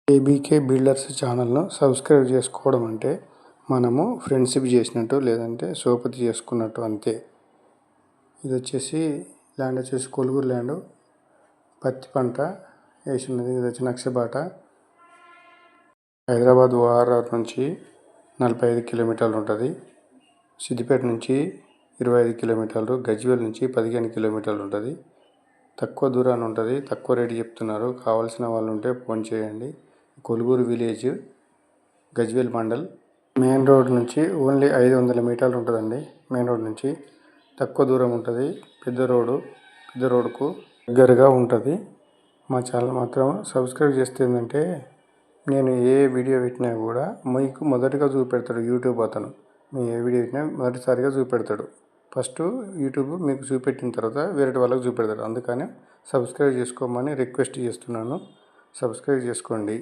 ABK builders ఛానల్ను subscribe చేసుకోవడం అంటే మనము ఫ్రెండ్షిప్ చేసినట్టు, లేదంటే సోపతి చేసుకున్నట్టు అంతే. ఇది వచ్చేసి ల్యాండ్ వచ్చేసి కొలుగురు ల్యాండ్, పత్తి పంట వేసినది. ఇది వచ్చి నక్షబాట. హైదరాబాద్ ఓఆర్ఆర్ నుంచి 45 కిలోమీటర్లు ఉంటుంది. సిద్దిపేట నుంచి 25 కిలోమీటర్లు, గజ్వేల్ నుంచి 15 కిలోమీటర్లు ఉంటుంది. తక్కువ దూరాన్ని ఉంటుంది. తక్కువ రేటు చెప్తున్నారు. కావాల్సిన వాళ్ళు ఉంటే ఫోన్ చేయండి. Koluguru village, Gajwel mandal. Main road నుంచి ఓన్లీ 500 మీటర్లు ఉంటుందండి. మెయిన్ రోడ్ నుంచి తక్కువ దూరం ఉంటుంది. పెద్ద రోడ్కు దగ్గరగా ఉంటుంది. మా ఛానల్ మాత్రం సబ్స్క్రైబ్ చేస్తే ఏంటంటే నేను ఏ వీడియో పెట్టినా కూడా మీకు మొదటగా చూపెడతాడు యూట్యూబ్ అతను. మేము ఏ వీడియో పెట్టినా మొదటిసారిగా చూపెడతాడు. ఫస్ట్ యూట్యూబ్ మీకు చూపెట్టిన తర్వాత వేరే వాళ్ళకి చూపెడతాడు. అందుకని సబ్స్క్రైబ్ చేసుకోమని రిక్వెస్ట్ చేస్తున్నాను. సబ్స్క్రైబ్ చేసుకోండి.